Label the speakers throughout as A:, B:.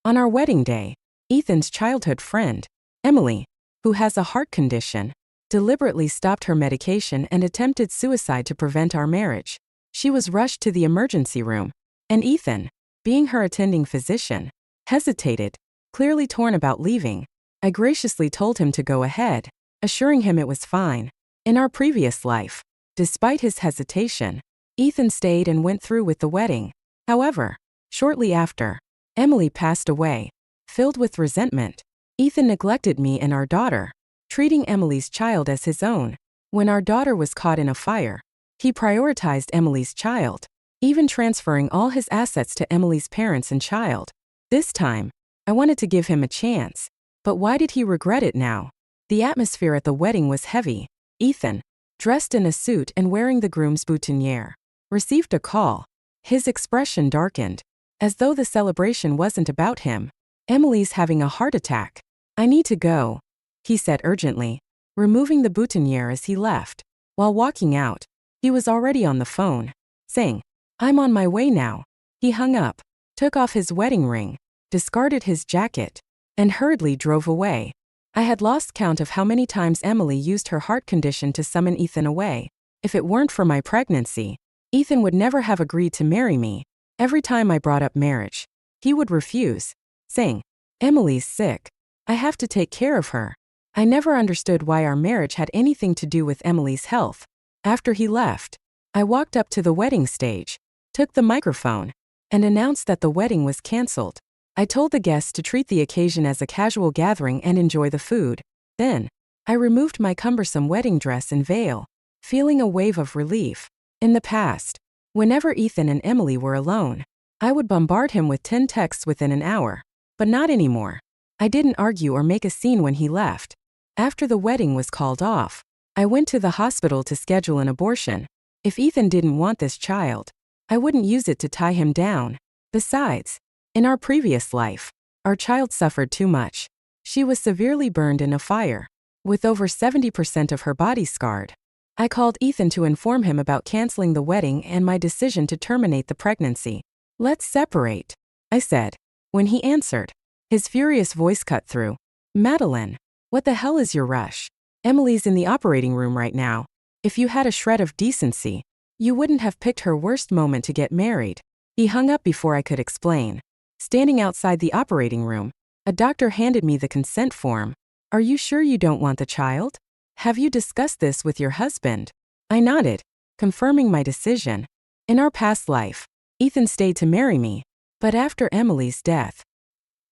A: On our wedding day, Ethan's childhood friend, Emily, who has a heart condition, deliberately stopped her medication and attempted suicide to prevent our marriage. She was rushed to the emergency room, and Ethan, being her attending physician, hesitated, clearly torn about leaving. I graciously told him to go ahead, assuring him it was fine. In our previous life, despite his hesitation, Ethan stayed and went through with the wedding. However, shortly after, Emily passed away. Filled with resentment, Ethan neglected me and our daughter, treating Emily's child as his own. When our daughter was caught in a fire, he prioritized Emily's child, even transferring all his assets to Emily's parents and child. This time, I wanted to give him a chance, but why did he regret it now? The atmosphere at the wedding was heavy. Ethan, dressed in a suit and wearing the groom's boutonniere, received a call. His expression darkened, as though the celebration wasn't about him. "Emily's having a heart attack. I need to go," he said urgently, removing the boutonniere as he left. While walking out, he was already on the phone, saying, "I'm on my way now." He hung up, took off his wedding ring, discarded his jacket, and hurriedly drove away. I had lost count of how many times Emily used her heart condition to summon Ethan away. If it weren't for my pregnancy, Ethan would never have agreed to marry me. Every time I brought up marriage, he would refuse, saying, "Emily's sick. I have to take care of her." I never understood why our marriage had anything to do with Emily's health. After he left, I walked up to the wedding stage, took the microphone, and announced that the wedding was canceled. I told the guests to treat the occasion as a casual gathering and enjoy the food. Then, I removed my cumbersome wedding dress and veil, feeling a wave of relief. In the past, whenever Ethan and Emily were alone, I would bombard him with 10 texts within an hour. But not anymore. I didn't argue or make a scene when he left. After the wedding was called off, I went to the hospital to schedule an abortion. If Ethan didn't want this child, I wouldn't use it to tie him down. Besides, in our previous life, our child suffered too much. She was severely burned in a fire, with over 70% of her body scarred. I called Ethan to inform him about canceling the wedding and my decision to terminate the pregnancy. "Let's separate," I said. When he answered, his furious voice cut through. "Madeline, what the hell is your rush? Emily's in the operating room right now. If you had a shred of decency, you wouldn't have picked her worst moment to get married." He hung up before I could explain. Standing outside the operating room, a doctor handed me the consent form. "Are you sure you don't want the child? Have you discussed this with your husband?" I nodded, confirming my decision. In our past life, Ethan stayed to marry me, but after Emily's death,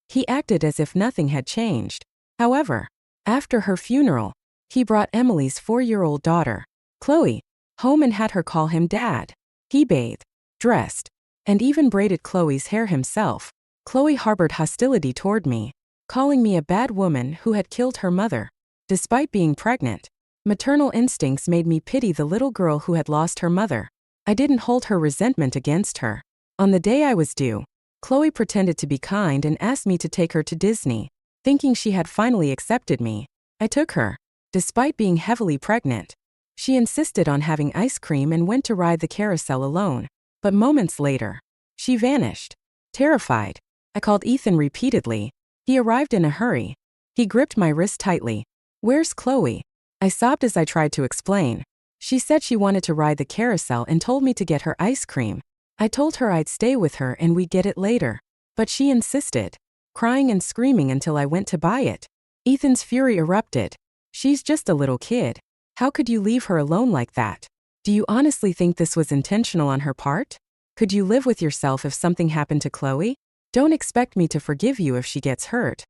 A: he acted as if nothing had changed. However, after her funeral, he brought Emily's 4-year-old daughter, Chloe, home and had her call him Dad. He bathed, dressed, and even braided Chloe's hair himself. Chloe harbored hostility toward me, calling me a bad woman who had killed her mother. Despite being pregnant, maternal instincts made me pity the little girl who had lost her mother. I didn't hold her resentment against her. On the day I was due, Chloe pretended to be kind and asked me to take her to Disney. Thinking she had finally accepted me, I took her, despite being heavily pregnant. She insisted on having ice cream and went to ride the carousel alone. But moments later, she vanished. Terrified, I called Ethan repeatedly. He arrived in a hurry. He gripped my wrist tightly. "Where's Chloe?" I sobbed as I tried to explain. She said she wanted to ride the carousel and told me to get her ice cream. I told her I'd stay with her and we'd get it later. But she insisted, crying and screaming until I went to buy it. Ethan's fury erupted. "She's just a little kid. How could you leave her alone like that? Do you honestly think this was intentional on her part? Could you live with yourself if something happened to Chloe? Don't expect me to forgive you if she gets hurt."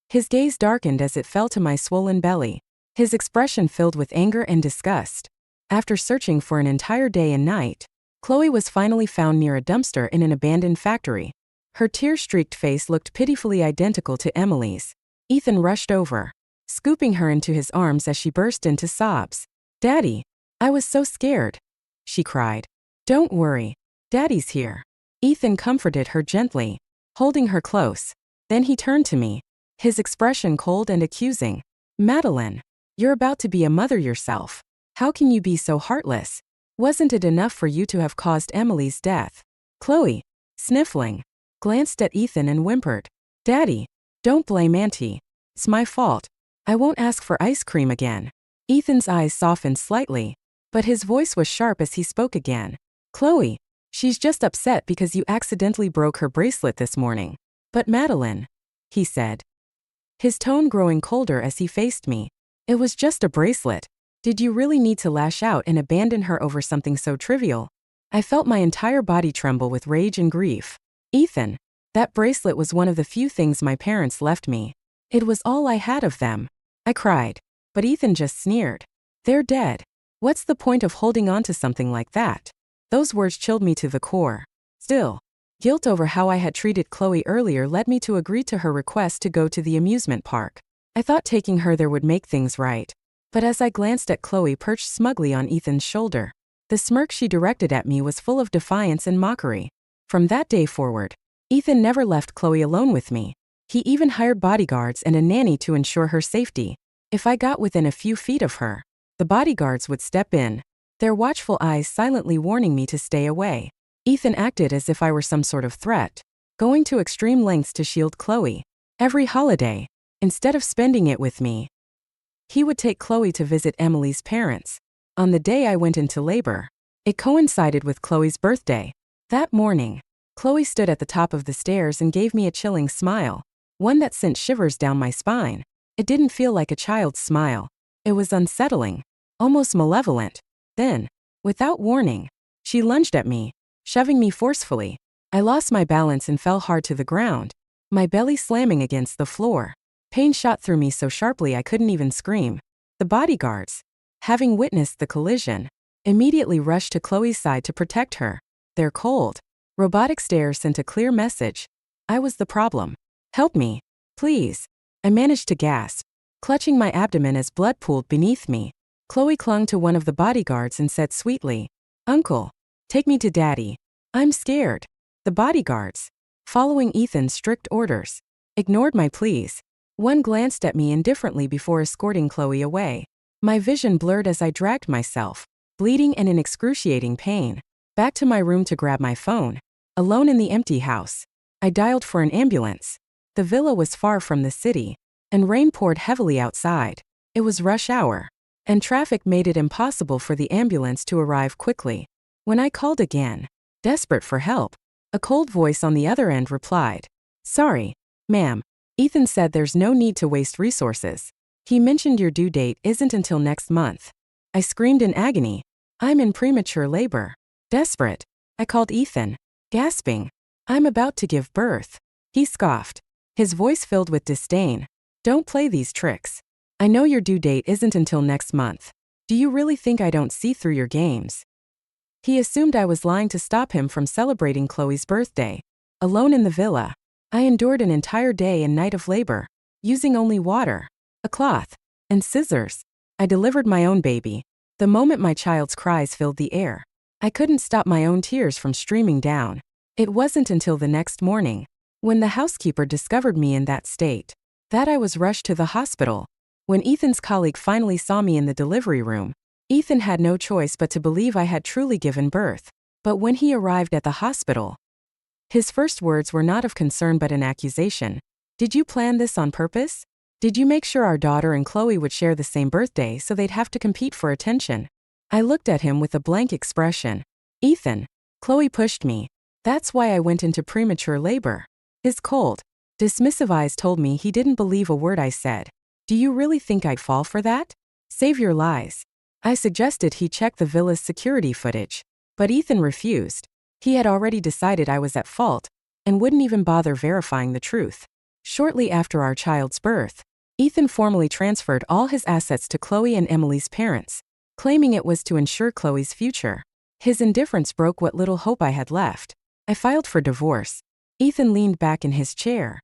A: His gaze darkened as it fell to my swollen belly. His expression filled with anger and disgust. After searching for an entire day and night, Chloe was finally found near a dumpster in an abandoned factory. Her tear-streaked face looked pitifully identical to Emily's. Ethan rushed over, scooping her into his arms as she burst into sobs. "Daddy, I was so scared," she cried. "Don't worry, Daddy's here." Ethan comforted her gently, holding her close. Then he turned to me, his expression cold and accusing. "Madeline, you're about to be a mother yourself. How can you be so heartless? Wasn't it enough for you to have caused Emily's death?" Chloe, sniffling, glanced at Ethan and whimpered. Daddy, don't blame Auntie. It's my fault. I won't ask for ice cream again. Ethan's eyes softened slightly, but his voice was sharp as he spoke again. Chloe, she's just upset because you accidentally broke her bracelet this morning. But Madeline, he said, his tone growing colder as he faced me. It was just a bracelet. Did you really need to lash out and abandon her over something so trivial? I felt my entire body tremble with rage and grief. Ethan, that bracelet was one of the few things my parents left me. It was all I had of them. I cried, but Ethan just sneered. They're dead. What's the point of holding on to something like that? Those words chilled me to the core. Still, guilt over how I had treated Chloe earlier led me to agree to her request to go to the amusement park. I thought taking her there would make things right. But as I glanced at Chloe perched smugly on Ethan's shoulder, the smirk she directed at me was full of defiance and mockery. From that day forward, Ethan never left Chloe alone with me. He even hired bodyguards and a nanny to ensure her safety. If I got within a few feet of her, the bodyguards would step in, their watchful eyes silently warning me to stay away. Ethan acted as if I were some sort of threat, going to extreme lengths to shield Chloe. Every holiday, instead of spending it with me, he would take Chloe to visit Emily's parents. On the day I went into labor, it coincided with Chloe's birthday. That morning, Chloe stood at the top of the stairs and gave me a chilling smile, one that sent shivers down my spine. It didn't feel like a child's smile. It was unsettling, almost malevolent. Then, without warning, she lunged at me, shoving me forcefully. I lost my balance and fell hard to the ground, my belly slamming against the floor. Pain shot through me so sharply I couldn't even scream. The bodyguards, having witnessed the collision, immediately rushed to Chloe's side to protect her. Their cold, robotic stare sent a clear message. I was the problem. Help me, please. I managed to gasp, clutching my abdomen as blood pooled beneath me. Chloe clung to one of the bodyguards and said sweetly, "Uncle, take me to Daddy. I'm scared." The bodyguards, following Ethan's strict orders, ignored my pleas. One glanced at me indifferently before escorting Chloe away. My vision blurred as I dragged myself, bleeding and in excruciating pain, back to my room to grab my phone. Alone in the empty house, I dialed for an ambulance. The villa was far from the city, and rain poured heavily outside. It was rush hour, and traffic made it impossible for the ambulance to arrive quickly. When I called again, desperate for help, a cold voice on the other end replied, "Sorry, ma'am. Ethan said there's no need to waste resources. He mentioned your due date isn't until next month." I screamed in agony. I'm in premature labor. Desperate, I called Ethan, gasping, "I'm about to give birth." He scoffed, his voice filled with disdain. "Don't play these tricks. I know your due date isn't until next month. Do you really think I don't see through your games?" He assumed I was lying to stop him from celebrating Chloe's birthday. Alone in the villa, I endured an entire day and night of labor, using only water, a cloth, and scissors. I delivered my own baby. The moment my child's cries filled the air, I couldn't stop my own tears from streaming down. It wasn't until the next morning, when the housekeeper discovered me in that state, that I was rushed to the hospital. When Ethan's colleague finally saw me in the delivery room, Ethan had no choice but to believe I had truly given birth. But when he arrived at the hospital, his first words were not of concern but an accusation. "Did you plan this on purpose? Did you make sure our daughter and Chloe would share the same birthday so they'd have to compete for attention?" I looked at him with a blank expression. "Ethan, Chloe pushed me. That's why I went into premature labor." His cold, dismissive eyes told me he didn't believe a word I said. "Do you really think I'd fall for that? Save your lies." I suggested he check the villa's security footage, but Ethan refused. He had already decided I was at fault, and wouldn't even bother verifying the truth. Shortly after our child's birth, Ethan formally transferred all his assets to Chloe and Emily's parents, claiming it was to ensure Chloe's future. His indifference broke what little hope I had left. I filed for divorce. Ethan leaned back in his chair,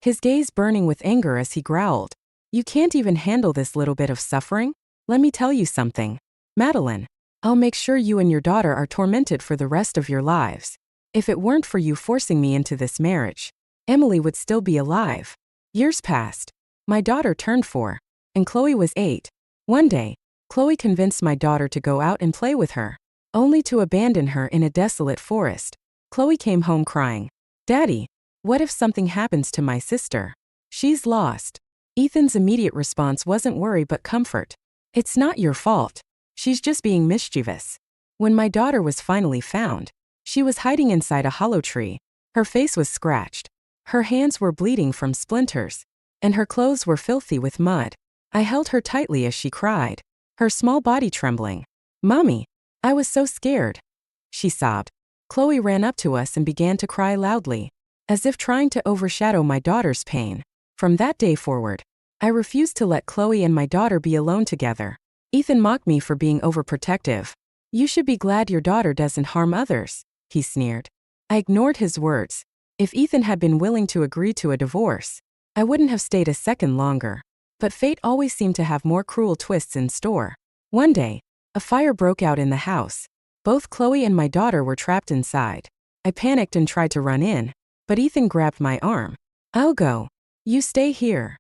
A: his gaze burning with anger as he growled, "You can't even handle this little bit of suffering? Let me tell you something, Madeline. I'll make sure you and your daughter are tormented for the rest of your lives. If it weren't for you forcing me into this marriage, Emily would still be alive." Years passed. My daughter turned 4, and Chloe was 8. One day, Chloe convinced my daughter to go out and play with her, only to abandon her in a desolate forest. Chloe came home crying, "Daddy, What if something happens to my sister? She's lost. Ethan's immediate response wasn't worry but comfort. It's not your fault. She's just being mischievous. When my daughter was finally found, she was hiding inside a hollow tree. Her face was scratched. Her hands were bleeding from splinters, and her clothes were filthy with mud. I held her tightly as she cried, her small body trembling. "Mommy, I was so scared," she sobbed. Chloe ran up to us and began to cry loudly, as if trying to overshadow my daughter's pain. From that day forward, I refused to let Chloe and my daughter be alone together. Ethan mocked me for being overprotective. "You should be glad your daughter doesn't harm others," he sneered. I ignored his words. If Ethan had been willing to agree to a divorce, I wouldn't have stayed a second longer. But fate always seemed to have more cruel twists in store. One day, a fire broke out in the house. Both Chloe and my daughter were trapped inside. I panicked and tried to run in, but Ethan grabbed my arm. "I'll go. You stay here,"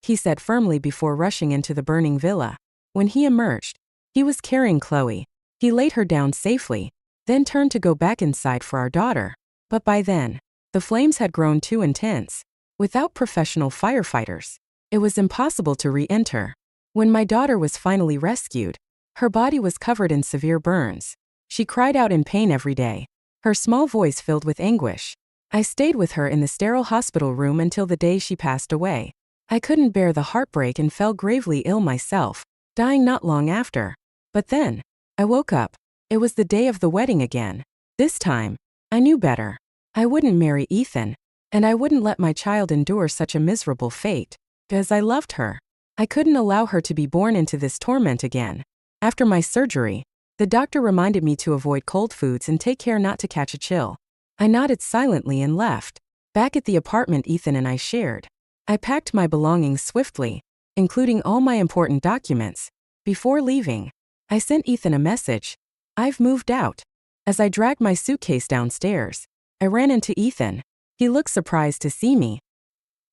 A: he said firmly before rushing into the burning villa. When he emerged, he was carrying Chloe. He laid her down safely, then turned to go back inside for our daughter. But by then, the flames had grown too intense. Without professional firefighters, it was impossible to re-enter. When my daughter was finally rescued, her body was covered in severe burns. She cried out in pain every day, her small voice filled with anguish. I stayed with her in the sterile hospital room until the day she passed away. I couldn't bear the heartbreak and fell gravely ill myself, dying not long after. But then, I woke up. It was the day of the wedding again. This time, I knew better. I wouldn't marry Ethan, and I wouldn't let my child endure such a miserable fate. Because I loved her, I couldn't allow her to be born into this torment again. After my surgery, the doctor reminded me to avoid cold foods and take care not to catch a chill. I nodded silently and left. Back at the apartment Ethan and I shared, I packed my belongings swiftly, including all my important documents. Before leaving, I sent Ethan a message. "I've moved out." As I dragged my suitcase downstairs, I ran into Ethan. He looked surprised to see me,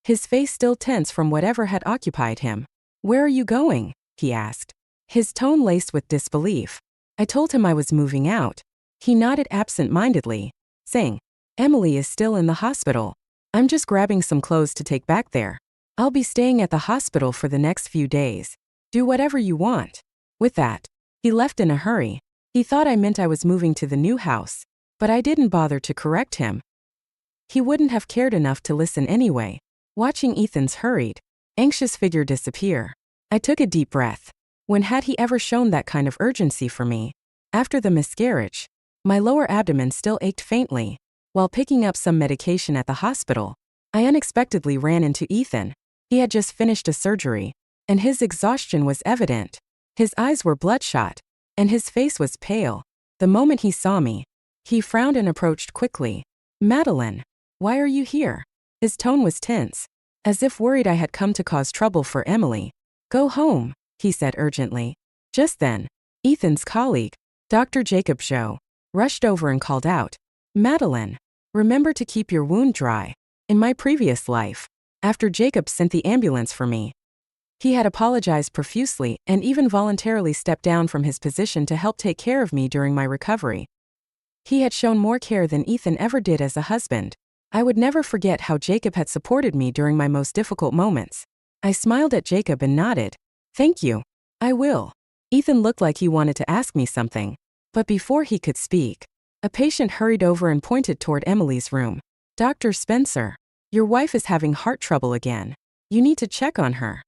A: his face still tense from whatever had occupied him. "Where are you going?" he asked, his tone laced with disbelief. I told him I was moving out. He nodded absent-mindedly, saying, "Emily is still in the hospital. I'm just grabbing some clothes to take back there. I'll be staying at the hospital for the next few days. Do whatever you want." With that, he left in a hurry. He thought I meant I was moving to the new house, but I didn't bother to correct him. He wouldn't have cared enough to listen anyway. Watching Ethan's hurried, anxious figure disappear, I took a deep breath. When had he ever shown that kind of urgency for me? After the miscarriage, my lower abdomen still ached faintly. While picking up some medication at the hospital, I unexpectedly ran into Ethan. He had just finished a surgery, and his exhaustion was evident. His eyes were bloodshot, and his face was pale. The moment he saw me, he frowned and approached quickly. "Madeline, why are you here?" His tone was tense, as if worried I had come to cause trouble for Emily. "Go home," he said urgently. Just then, Ethan's colleague, Dr. Jacob Joe, rushed over and called out, "Madeline, remember to keep your wound dry." In my previous life, after Jacob sent the ambulance for me, he had apologized profusely and even voluntarily stepped down from his position to help take care of me during my recovery. He had shown more care than Ethan ever did as a husband. I would never forget how Jacob had supported me during my most difficult moments. I smiled at Jacob and nodded. "Thank you. I will." Ethan looked like he wanted to ask me something, but before he could speak, a patient hurried over and pointed toward Emily's room. "Dr. Spencer, your wife is having heart trouble again. You need to check on her."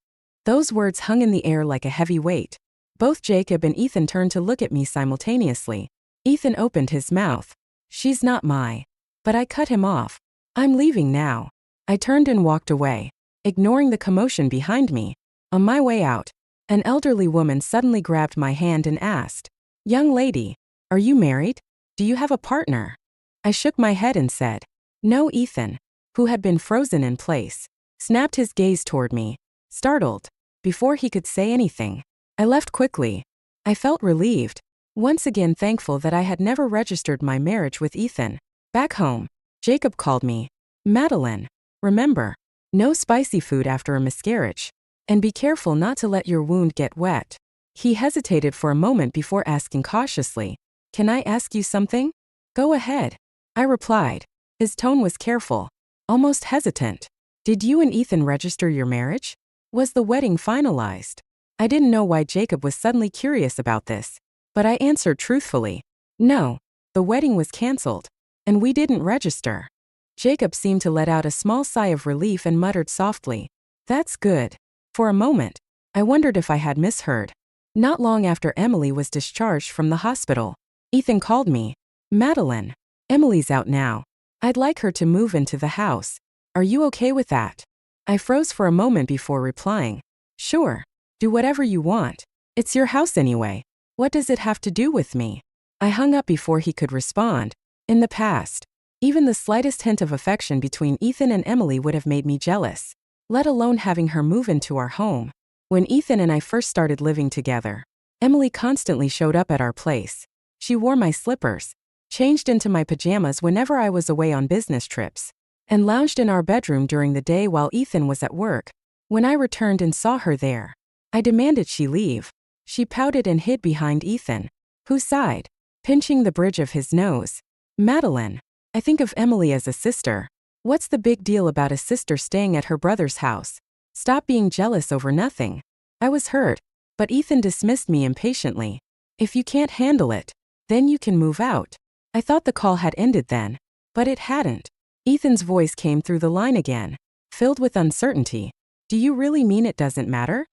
A: Those words hung in the air like a heavy weight. Both Jacob and Ethan turned to look at me simultaneously. Ethan opened his mouth. "She's not my..." But I cut him off. "I'm leaving now." I turned and walked away, ignoring the commotion behind me. On my way out, an elderly woman suddenly grabbed my hand and asked, "Young lady, are you married? Do you have a partner?" I shook my head and said, "No." Ethan, who had been frozen in place, snapped his gaze toward me, startled. Before he could say anything, I left quickly. I felt relieved, once again thankful that I had never registered my marriage with Ethan. Back home, Jacob called me. "Madeline, remember, no spicy food after a miscarriage. And be careful not to let your wound get wet." He hesitated for a moment before asking cautiously, "Can I ask you something?" "Go ahead," I replied. His tone was careful. almost hesitant. Did you and Ethan register your marriage? Was the wedding finalized? I didn't know why Jacob was suddenly curious about this, but I answered truthfully. No, the wedding was canceled, and we didn't register. Jacob seemed to let out a small sigh of relief and muttered softly, "That's good." For a moment, I wondered if I had misheard. Not long after Emily was discharged from the hospital, Ethan called me. "Madeline, Emily's out now. I'd like her to move into the house. Are you okay with that?" I froze for a moment before replying. "Sure. Do whatever you want. It's your house anyway. What does it have to do with me?" I hung up before he could respond. In the past, even the slightest hint of affection between Ethan and Emily would have made me jealous, let alone having her move into our home. When Ethan and I first started living together, Emily constantly showed up at our place. She wore my slippers, changed into my pajamas whenever I was away on business trips, and lounged in our bedroom during the day while Ethan was at work. When I returned and saw her there, I demanded she leave. She pouted and hid behind Ethan, who sighed, pinching the bridge of his nose. "Madeline, I think of Emily as a sister. What's the big deal about a sister staying at her brother's house? Stop being jealous over nothing." I was hurt, but Ethan dismissed me impatiently. "If you can't handle it, then you can move out." I thought the call had ended then, but it hadn't. Ethan's voice came through the line again, filled with uncertainty. "Do you really mean it doesn't matter?"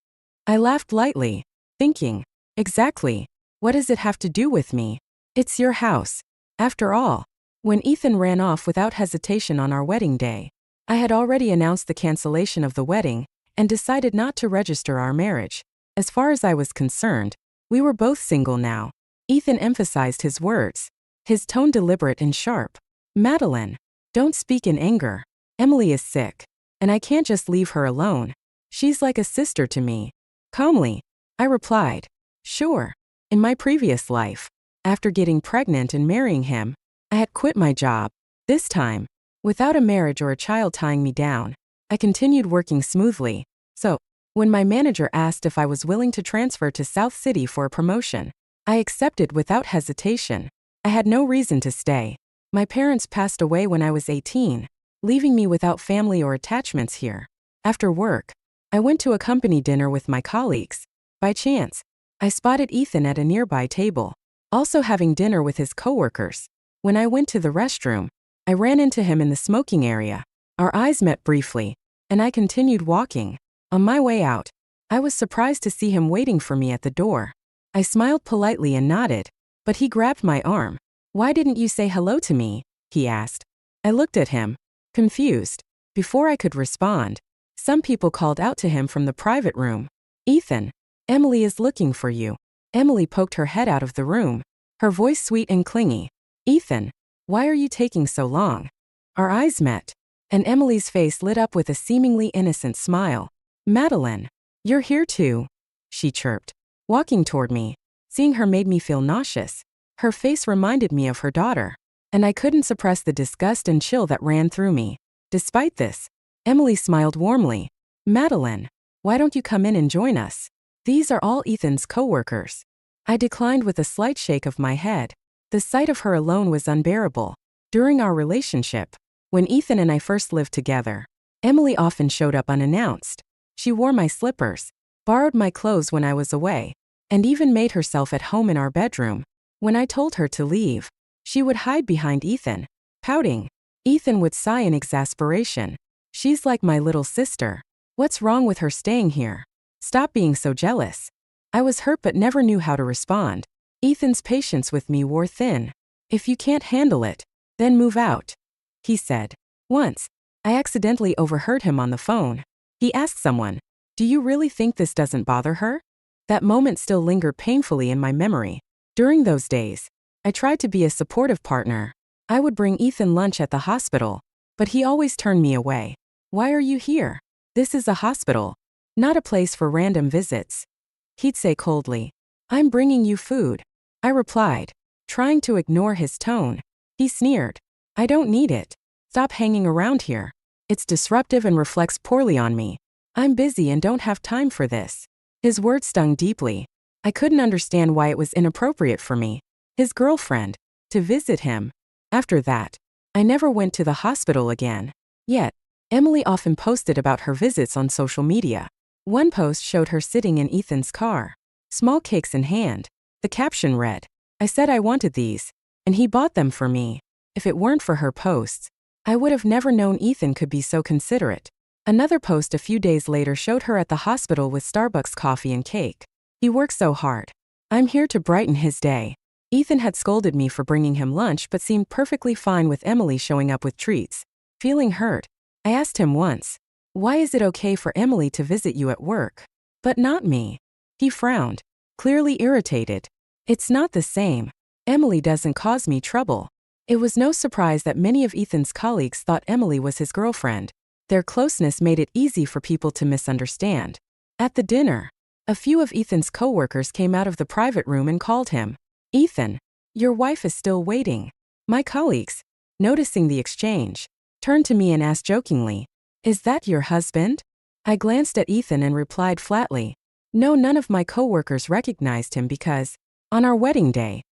A: I laughed lightly, thinking, exactly. What does it have to do with me? It's your house. After all, when Ethan ran off without hesitation on our wedding day, I had already announced the cancellation of the wedding and decided not to register our marriage. As far as I was concerned, we were both single now. Ethan emphasized his words, his tone deliberate and sharp. "Madeline, don't speak in anger. Emily is sick, and I can't just leave her alone. She's like a sister to me." Calmly, I replied, "Sure. In my previous life, after getting pregnant and marrying him, I had quit my job. This time, without a marriage or a child tying me down, I continued working smoothly. So, when my manager asked if I was willing to transfer to South City for a promotion, I accepted without hesitation. I had no reason to stay. My parents passed away when I was 18, leaving me without family or attachments here. After work, I went to a company dinner with my colleagues. By chance, I spotted Ethan at a nearby table, also having dinner with his coworkers. When I went to the restroom, I ran into him in the smoking area. Our eyes met briefly, and I continued walking. On my way out, I was surprised to see him waiting for me at the door. I smiled politely and nodded, but he grabbed my arm. "Why didn't you say hello to me?" he asked. I looked at him, confused. Before I could respond, some people called out to him from the private room. "Ethan, Emily is looking for you." Emily poked her head out of the room, her voice sweet and clingy. "Ethan, why are you taking so long?" Our eyes met, and Emily's face lit up with a seemingly innocent smile. "Madeline, you're here too," she chirped, walking toward me. Seeing her made me feel nauseous. Her face reminded me of her daughter, and I couldn't suppress the disgust and chill that ran through me. Despite this, Emily smiled warmly. "Madeline, why don't you come in and join us? These are all Ethan's coworkers." I declined with a slight shake of my head. The sight of her alone was unbearable. During our relationship, when Ethan and I first lived together, Emily often showed up unannounced. She wore my slippers, borrowed my clothes when I was away, and even made herself at home in our bedroom. When I told her to leave, she would hide behind Ethan, pouting. Ethan would sigh in exasperation. "She's like my little sister. What's wrong with her staying here? Stop being so jealous." I was hurt but never knew how to respond. Ethan's patience with me wore thin. "If you can't handle it, then move out," he said. Once, I accidentally overheard him on the phone. He asked someone, "Do you really think this doesn't bother her?" That moment still lingered painfully in my memory. During those days, I tried to be a supportive partner. I would bring Ethan lunch at the hospital, but he always turned me away. "Why are you here? This is a hospital, not a place for random visits," he'd say coldly. "I'm bringing you food," I replied, trying to ignore his tone. He sneered. "I don't need it. Stop hanging around here. It's disruptive and reflects poorly on me. I'm busy and don't have time for this." His words stung deeply. I couldn't understand why it was inappropriate for me, his girlfriend, to visit him. After that, I never went to the hospital again. Yet, Emily often posted about her visits on social media. One post showed her sitting in Ethan's car, small cakes in hand. The caption read, "I said I wanted these, and he bought them for me." If it weren't for her posts, I would have never known Ethan could be so considerate. Another post a few days later showed her at the hospital with Starbucks coffee and cake. "He works so hard. I'm here to brighten his day." Ethan had scolded me for bringing him lunch but seemed perfectly fine with Emily showing up with treats. Feeling hurt, I asked him once, "Why is it okay for Emily to visit you at work, but not me?" He frowned, clearly irritated. "It's not the same. Emily doesn't cause me trouble." It was no surprise that many of Ethan's colleagues thought Emily was his girlfriend. Their closeness made it easy for people to misunderstand. At the dinner, a few of Ethan's coworkers came out of the private room and called him, "Ethan, your wife is still waiting." My colleagues, noticing the exchange, turned to me and asked jokingly, "Is that your husband?" I glanced at Ethan and replied flatly, "No." None of my coworkers recognized him because, on our wedding day,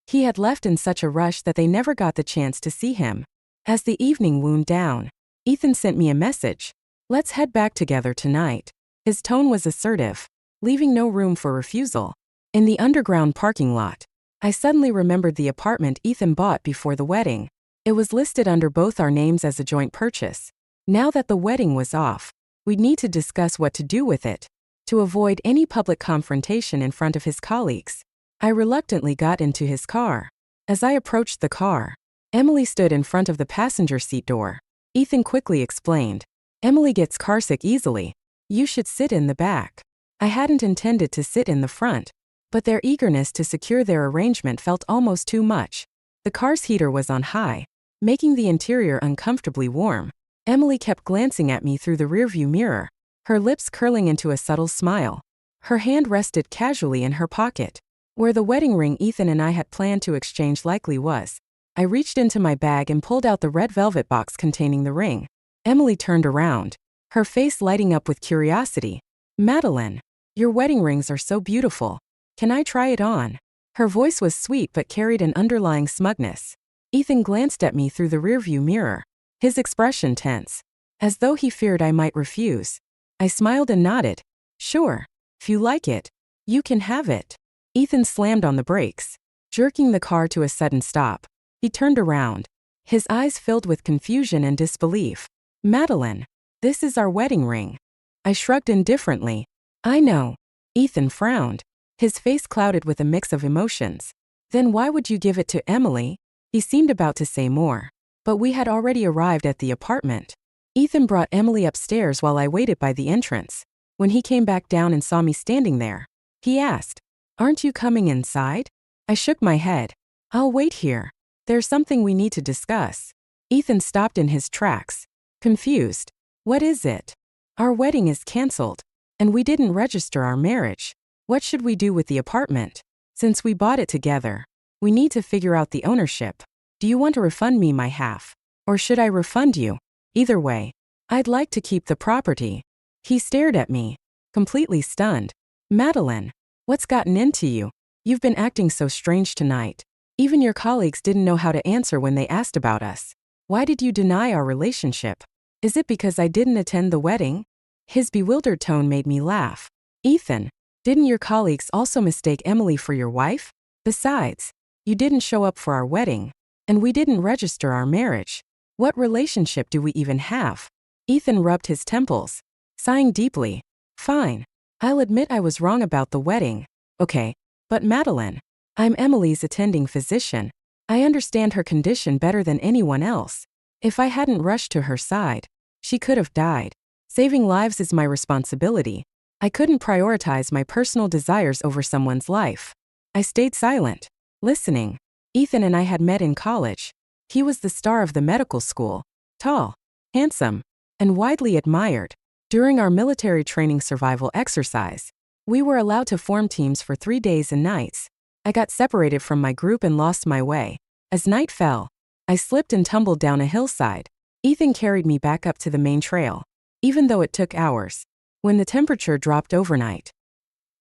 A: he had left in such a rush that they never got the chance to see him. As the evening wound down, Ethan sent me a message, "Let's head back together tonight." His tone was assertive, leaving no room for refusal. In the underground parking lot, I suddenly remembered the apartment Ethan bought before the wedding. It was listed under both our names as a joint purchase. Now that the wedding was off, we'd need to discuss what to do with it. To avoid any public confrontation in front of his colleagues, I reluctantly got into his car. As I approached the car, Emily stood in front of the passenger seat door. Ethan quickly explained, "Emily gets carsick easily. You should sit in the back." I hadn't intended to sit in the front, but their eagerness to secure their arrangement felt almost too much. The car's heater was on high, making the interior uncomfortably warm. Emily kept glancing at me through the rearview mirror, her lips curling into a subtle smile. Her hand rested casually in her pocket, where the wedding ring Ethan and I had planned to exchange likely was. I reached into my bag and pulled out the red velvet box containing the ring. Emily turned around, her face lighting up with curiosity. "Madeline, your wedding rings are so beautiful. Can I try it on?" Her voice was sweet but carried an underlying smugness. Ethan glanced at me through the rearview mirror, his expression tense, as though he feared I might refuse. I smiled and nodded. "Sure. If you like it, you can have it." Ethan slammed on the brakes, jerking the car to a sudden stop. He turned around, his eyes filled with confusion and disbelief. "Madeline, this is our wedding ring." I shrugged indifferently. "I know." Ethan frowned, his face clouded with a mix of emotions. "Then why would you give it to Emily?" He seemed about to say more, but we had already arrived at the apartment. Ethan brought Emily upstairs while I waited by the entrance. When he came back down and saw me standing there, he asked, "Aren't you coming inside?" I shook my head. "I'll wait here. There's something we need to discuss." Ethan stopped in his tracks, confused. "What is it?" "Our wedding is canceled, and we didn't register our marriage. What should we do with the apartment? Since we bought it together, we need to figure out the ownership. Do you want to refund me my half? Or should I refund you? Either way, I'd like to keep the property." He stared at me, completely stunned. "Madeline, what's gotten into you? You've been acting so strange tonight. Even your colleagues didn't know how to answer when they asked about us. Why did you deny our relationship? Is it because I didn't attend the wedding?" His bewildered tone made me laugh. "Ethan, didn't your colleagues also mistake Emily for your wife? Besides, you didn't show up for our wedding, and we didn't register our marriage. What relationship do we even have?" Ethan rubbed his temples, sighing deeply. "Fine. I'll admit I was wrong about the wedding. Okay, but Madeline, I'm Emily's attending physician. I understand her condition better than anyone else. If I hadn't rushed to her side, she could have died. Saving lives is my responsibility. I couldn't prioritize my personal desires over someone's life." I stayed silent, listening. Ethan and I had met in college. He was the star of the medical school, tall, handsome, and widely admired. During our military training survival exercise, we were allowed to form teams for 3 days and nights. I got separated from my group and lost my way. As night fell, I slipped and tumbled down a hillside. Ethan carried me back up to the main trail, even though it took hours. When the temperature dropped overnight,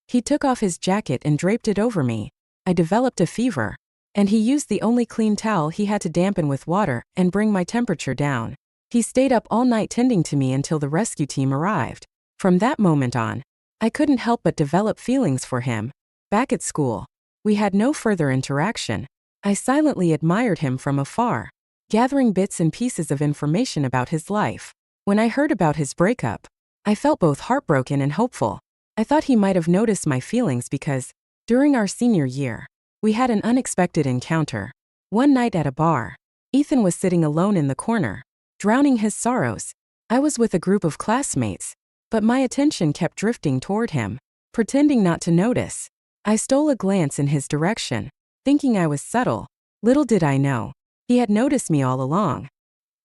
A: he took off his jacket and draped it over me. I developed a fever, and he used the only clean towel he had to dampen with water and bring my temperature down. He stayed up all night tending to me until the rescue team arrived. From that moment on, I couldn't help but develop feelings for him. Back at school, we had no further interaction. I silently admired him from afar, gathering bits and pieces of information about his life. When I heard about his breakup, I felt both heartbroken and hopeful. I thought he might have noticed my feelings because, during our senior year, we had an unexpected encounter. One night at a bar, Ethan was sitting alone in the corner, drowning his sorrows. I was with a group of classmates, but my attention kept drifting toward him. Pretending not to notice, I stole a glance in his direction, thinking I was subtle. Little did I know, he had noticed me all along.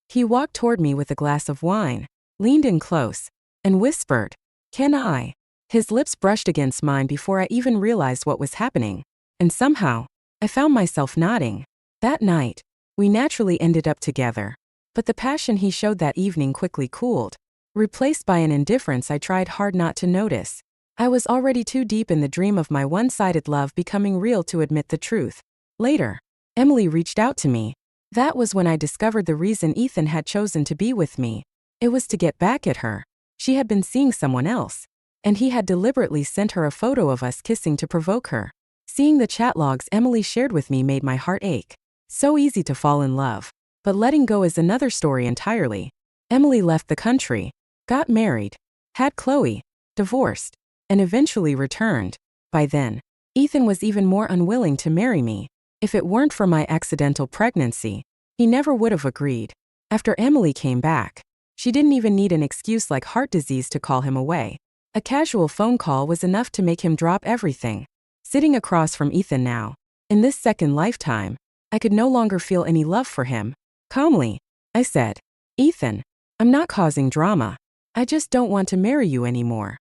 A: He walked toward me with a glass of wine, leaned in close, and whispered, "Can I?" His lips brushed against mine before I even realized what was happening, and somehow, I found myself nodding. That night, we naturally ended up together, but the passion he showed that evening quickly cooled, replaced by an indifference I tried hard not to notice. I was already too deep in the dream of my one-sided love becoming real to admit the truth. Later, Emily reached out to me. That was when I discovered the reason Ethan had chosen to be with me. It was to get back at her. She had been seeing someone else, and he had deliberately sent her a photo of us kissing to provoke her. Seeing the chat logs Emily shared with me made my heart ache. So easy to fall in love, but letting go is another story entirely. Emily left the country, got married, had Chloe, divorced, and eventually returned. By then, Ethan was even more unwilling to marry me. If it weren't for my accidental pregnancy, he never would have agreed. After Emily came back, she didn't even need an excuse like heart disease to call him away. A casual phone call was enough to make him drop everything. Sitting across from Ethan now, in this second lifetime, I could no longer feel any love for him. Calmly, I said, "Ethan, I'm not causing drama. I just don't want to marry you anymore."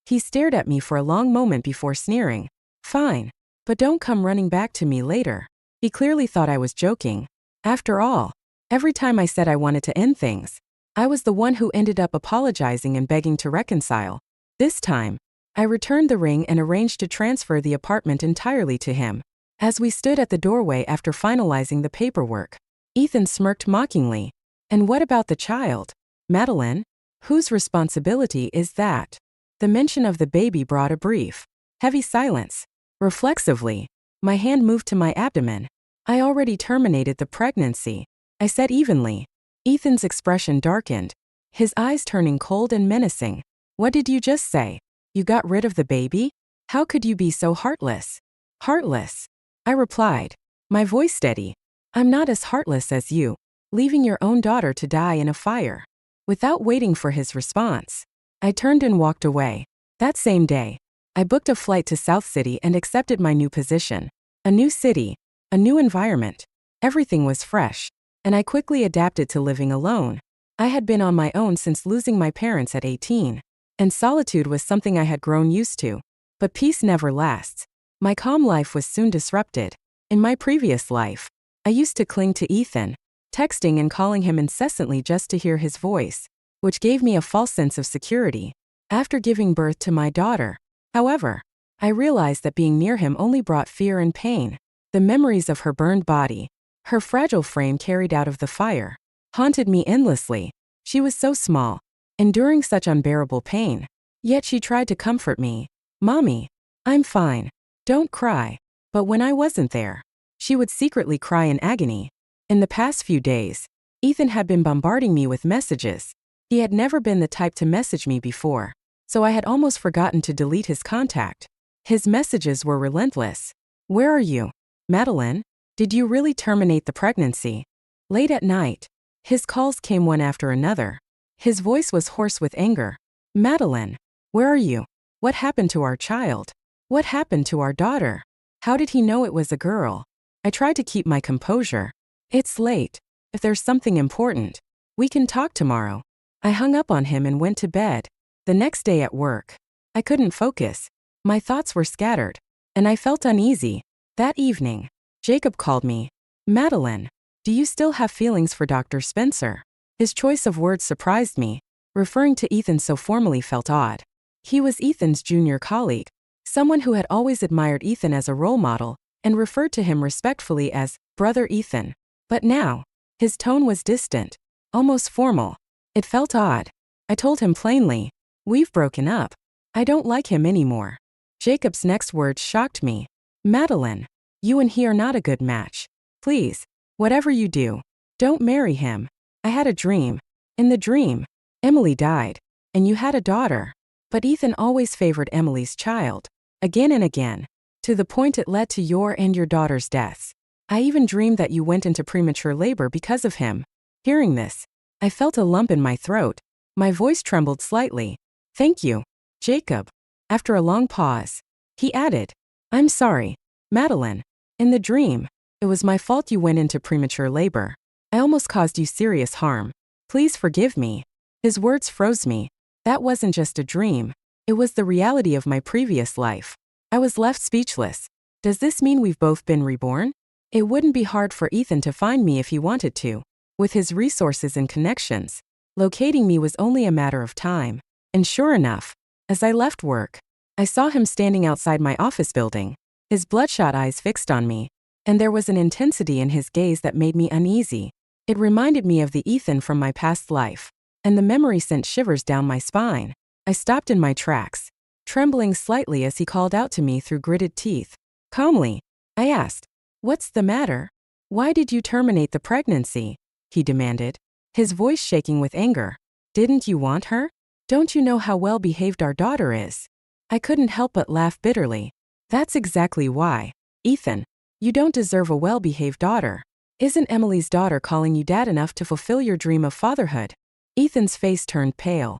A: He stared at me for a long moment before sneering. "Fine, but don't come running back to me later." He clearly thought I was joking. After all, every time I said I wanted to end things, I was the one who ended up apologizing and begging to reconcile. This time, I returned the ring and arranged to transfer the apartment entirely to him. As we stood at the doorway after finalizing the paperwork, Ethan smirked mockingly. "And what about the child, Madeline? Whose responsibility is that?" The mention of the baby brought a brief, heavy silence. Reflexively, my hand moved to my abdomen. "I already terminated the pregnancy," I said evenly. Ethan's expression darkened, his eyes turning cold and menacing. "What did you just say? You got rid of the baby? How could you be so heartless?" "Heartless?" I replied, my voice steady. "I'm not as heartless as you, leaving your own daughter to die in a fire." Without waiting for his response, I turned and walked away. That same day, I booked a flight to South City and accepted my new position. A new city, a new environment. Everything was fresh, and I quickly adapted to living alone. I had been on my own since losing my parents at 18, and solitude was something I had grown used to. But peace never lasts. My calm life was soon disrupted. In my previous life, I used to cling to Ethan, texting and calling him incessantly just to hear his voice, which gave me a false sense of security. After giving birth to my daughter, however, I realized that being near him only brought fear and pain. The memories of her burned body, her fragile frame carried out of the fire, haunted me endlessly. She was so small, enduring such unbearable pain. Yet she tried to comfort me. "Mommy, I'm fine. Don't cry." But when I wasn't there, she would secretly cry in agony. In the past few days, Ethan had been bombarding me with messages. He had never been the type to message me before, so I had almost forgotten to delete his contact. His messages were relentless. "Where are you, Madeline? Did you really terminate the pregnancy?" Late at night, his calls came one after another. His voice was hoarse with anger. "Madeline, where are you? What happened to our child? What happened to our daughter? How did he know it was a girl?" I tried to keep my composure. "It's late. If there's something important, we can talk tomorrow." I hung up on him and went to bed. The next day at work, I couldn't focus. My thoughts were scattered, and I felt uneasy. That evening, Jacob called me. "Madeline, do you still have feelings for Dr. Spencer?" His choice of words surprised me. Referring to Ethan so formally felt odd. He was Ethan's junior colleague, someone who had always admired Ethan as a role model and referred to him respectfully as Brother Ethan. But now, his tone was distant. almost formal. It felt odd. I told him plainly, "We've broken up. I don't like him anymore." Jacob's next words shocked me. "Madeline, you and he are not a good match. Please, whatever you do, don't marry him." I had a dream. In the dream, Emily died, and you had a daughter. But Ethan always favored Emily's child, again and again, to the point it led to your and your daughter's deaths. I even dreamed that you went into premature labor because of him. Hearing this, I felt a lump in my throat. My voice trembled slightly. "Thank you, Jacob." After a long pause, he added, "I'm sorry, Madeline. In the dream, it was my fault you went into premature labor. I almost caused you serious harm. Please forgive me." His words froze me. That wasn't just a dream. It was the reality of my previous life. I was left speechless. Does this mean we've both been reborn? It wouldn't be hard for Ethan to find me if he wanted to. With his resources and connections, locating me was only a matter of time. And sure enough, as I left work, I saw him standing outside my office building, his bloodshot eyes fixed on me, and there was an intensity in his gaze that made me uneasy. It reminded me of the Ethan from my past life, and the memory sent shivers down my spine. I stopped in my tracks, trembling slightly as he called out to me through gritted teeth. Calmly, I asked, "What's the matter? Why did you terminate the pregnancy?" he demanded, his voice shaking with anger. "Didn't you want her? Don't you know how well-behaved our daughter is?" I couldn't help but laugh bitterly. "That's exactly why. Ethan, you don't deserve a well-behaved daughter. Isn't Emily's daughter calling you dad enough to fulfill your dream of fatherhood?" Ethan's face turned pale,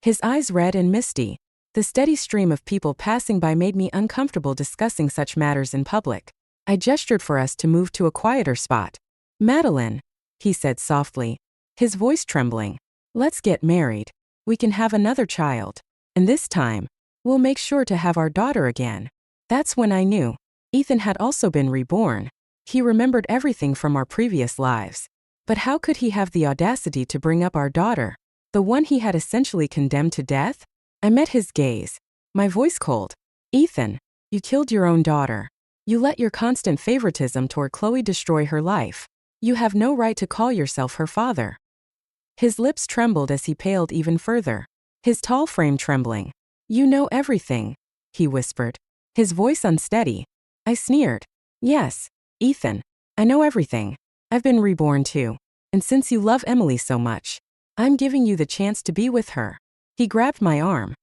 A: his eyes red and misty. The steady stream of people passing by made me uncomfortable discussing such matters in public. I gestured for us to move to a quieter spot. "Madeline," he said softly, his voice trembling, "let's get married. We can have another child. And this time, we'll make sure to have our daughter again." That's when I knew. Ethan had also been reborn. He remembered everything from our previous lives. But how could he have the audacity to bring up our daughter, the one he had essentially condemned to death? I met his gaze, my voice cold. "Ethan, you killed your own daughter. You let your constant favoritism toward Chloe destroy her life. You have no right to call yourself her father." His lips trembled as he paled even further, his tall frame trembling. "You know everything," he whispered, his voice unsteady. I sneered. "Yes, Ethan, I know everything. I've been reborn too. And since you love Emily so much, I'm giving you the chance to be with her." He grabbed my arm,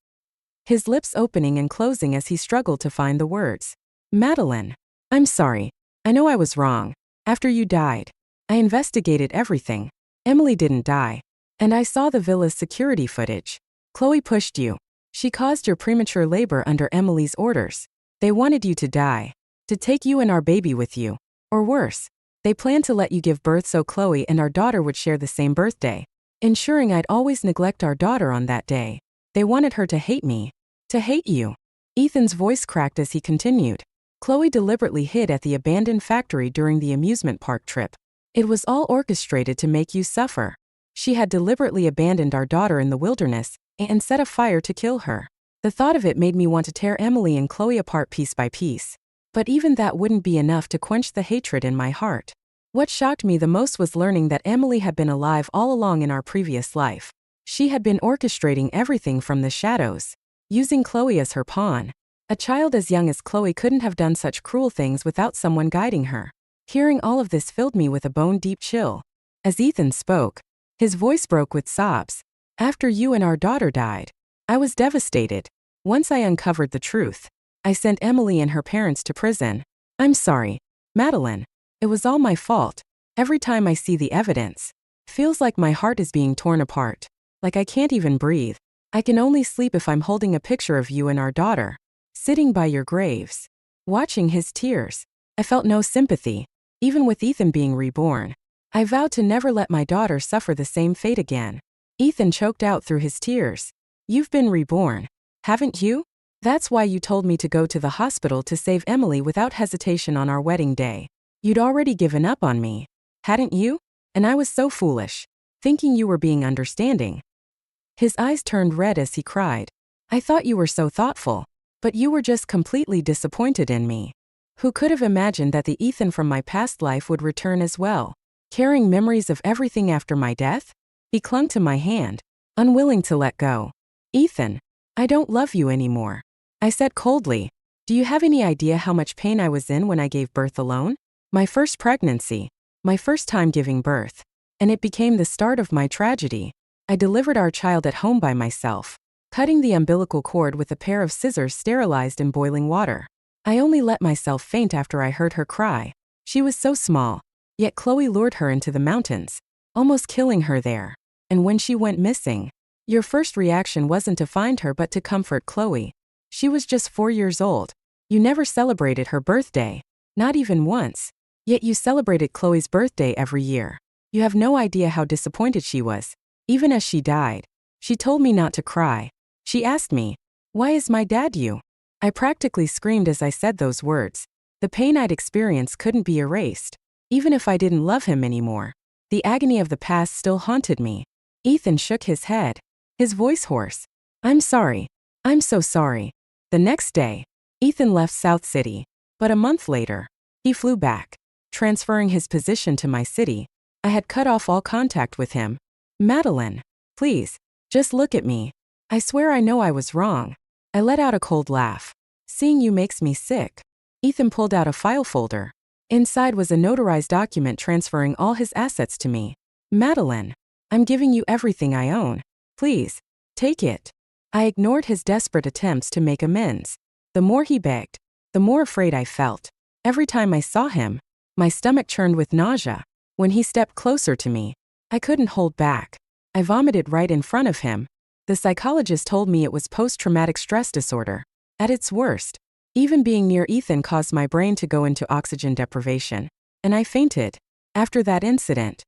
A: his lips opening and closing as he struggled to find the words. "Madeline, I'm sorry. I know I was wrong. After you died, I investigated everything. Emily didn't die. And I saw the villa's security footage. Chloe pushed you. She caused your premature labor under Emily's orders. They wanted you to die, to take you and our baby with you. Or worse, they planned to let you give birth so Chloe and our daughter would share the same birthday, ensuring I'd always neglect our daughter on that day. They wanted her to hate me, to hate you." Ethan's voice cracked as he continued. "Chloe deliberately hid at the abandoned factory during the amusement park trip. It was all orchestrated to make you suffer. She had deliberately abandoned our daughter in the wilderness and set a fire to kill her. The thought of it made me want to tear Emily and Chloe apart piece by piece. But even that wouldn't be enough to quench the hatred in my heart. What shocked me the most was learning that Emily had been alive all along in our previous life. She had been orchestrating everything from the shadows, using Chloe as her pawn. A child as young as Chloe couldn't have done such cruel things without someone guiding her. Hearing all of this filled me with a bone-deep chill. As Ethan spoke, his voice broke with sobs. "After you and our daughter died, I was devastated. Once I uncovered the truth, I sent Emily and her parents to prison. I'm sorry, Madeline. It was all my fault. Every time I see the evidence, feels like my heart is being torn apart. Like I can't even breathe. I can only sleep if I'm holding a picture of you and our daughter, sitting by your graves, watching his tears." I felt no sympathy, even with Ethan being reborn. I vowed to never let my daughter suffer the same fate again. Ethan choked out through his tears. "You've been reborn, haven't you? That's why you told me to go to the hospital to save Emily without hesitation on our wedding day. You'd already given up on me, hadn't you? And I was so foolish, thinking you were being understanding." His eyes turned red as he cried. "I thought you were so thoughtful, but you were just completely disappointed in me. Who could have imagined that the Ethan from my past life would return as well, carrying memories of everything after my death?" He clung to my hand, unwilling to let go. Ethan, I don't love you anymore. I said coldly. Do you have any idea how much pain I was in when I gave birth alone? My first pregnancy, my first time giving birth. And it became the start of my tragedy. I delivered our child at home by myself, cutting the umbilical cord with a pair of scissors sterilized in boiling water. I only let myself faint after I heard her cry. She was so small, yet Chloe lured her into the mountains, almost killing her there. And when she went missing, your first reaction wasn't to find her but to comfort Chloe. She was just 4 years old. You never celebrated her birthday, not even once. Yet you celebrated Chloe's birthday every year. You have no idea how disappointed she was. Even as she died, she told me not to cry. She asked me, "Why is my dad you?" I practically screamed as I said those words. The pain I'd experienced couldn't be erased. Even if I didn't love him anymore, the agony of the past still haunted me. Ethan shook his head, his voice hoarse. "I'm sorry. I'm so sorry." The next day, Ethan left South City, but a month later, he flew back, transferring his position to my city. I had cut off all contact with him. Madeline, please, just look at me. I swear I know I was wrong. I let out a cold laugh. Seeing you makes me sick. Ethan pulled out a file folder. Inside was a notarized document transferring all his assets to me. Madeline, I'm giving you everything I own. Please, take it. I ignored his desperate attempts to make amends. The more he begged, the more afraid I felt. Every time I saw him, my stomach churned with nausea. When he stepped closer to me, I couldn't hold back. I vomited right in front of him. The psychologist told me it was post-traumatic stress disorder. At its worst, even being near Ethan caused my brain to go into oxygen deprivation, and I fainted. After that incident,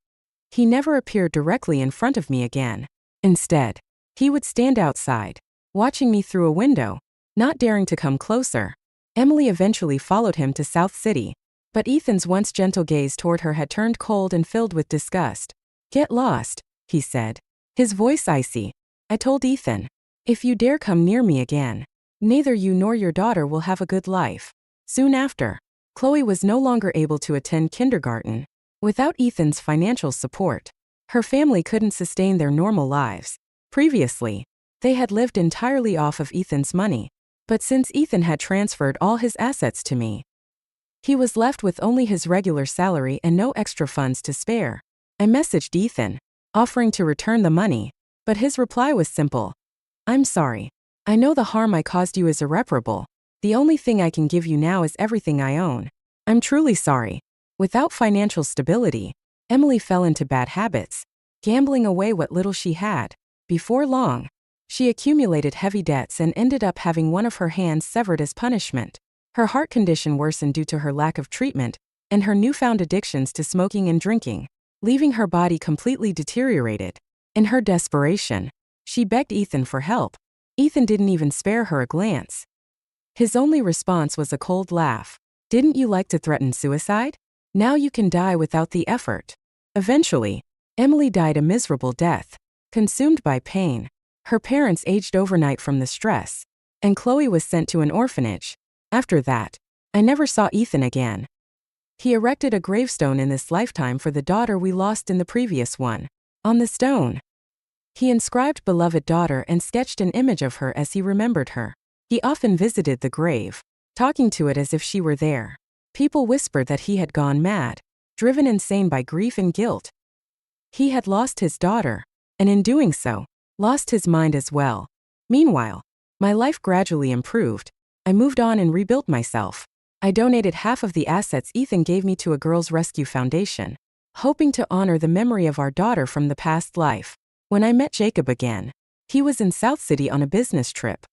A: he never appeared directly in front of me again. Instead, he would stand outside, watching me through a window, not daring to come closer. Emily eventually followed him to South City, but Ethan's once gentle gaze toward her had turned cold and filled with disgust. "Get lost," he said, his voice icy. I told Ethan, "If you dare come near me again, neither you nor your daughter will have a good life." Soon after, Chloe was no longer able to attend kindergarten. Without Ethan's financial support, her family couldn't sustain their normal lives. Previously, they had lived entirely off of Ethan's money, but since Ethan had transferred all his assets to me, he was left with only his regular salary and no extra funds to spare. I messaged Ethan, offering to return the money, but his reply was simple. "I'm sorry. I know the harm I caused you is irreparable. The only thing I can give you now is everything I own. I'm truly sorry." Without financial stability, Emily fell into bad habits, gambling away what little she had. Before long, she accumulated heavy debts and ended up having one of her hands severed as punishment. Her heart condition worsened due to her lack of treatment and her newfound addictions to smoking and drinking, leaving her body completely deteriorated. In her desperation, she begged Ethan for help. Ethan didn't even spare her a glance. His only response was a cold laugh. "Didn't you like to threaten suicide? Now you can die without the effort." Eventually, Emily died a miserable death, consumed by pain. Her parents aged overnight from the stress, and Chloe was sent to an orphanage. After that, I never saw Ethan again. He erected a gravestone in this lifetime for the daughter we lost in the previous one. On the stone, he inscribed "beloved daughter" and sketched an image of her as he remembered her. He often visited the grave, talking to it as if she were there. People whispered that he had gone mad, driven insane by grief and guilt. He had lost his daughter, and in doing so, lost his mind as well. Meanwhile, my life gradually improved. I moved on and rebuilt myself. I donated half of the assets Ethan gave me to a girls' rescue foundation, hoping to honor the memory of our daughter from the past life. When I met Jacob again, he was in South City on a business trip.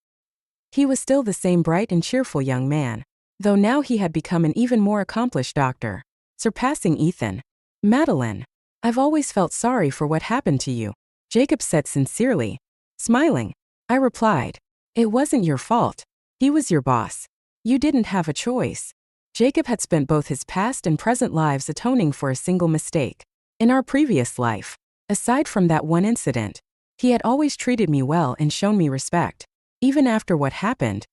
A: He was still the same bright and cheerful young man, though now he had become an even more accomplished doctor, surpassing Ethan. "Madeline, I've always felt sorry for what happened to you," Jacob said sincerely. Smiling, I replied, "It wasn't your fault. He was your boss. You didn't have a choice." Jacob had spent both his past and present lives atoning for a single mistake. In our previous life, aside from that one incident, he had always treated me well and shown me respect. Even after what happened,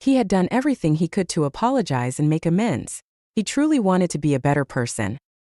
A: he had done everything he could to apologize and make amends. He truly wanted to be a better person.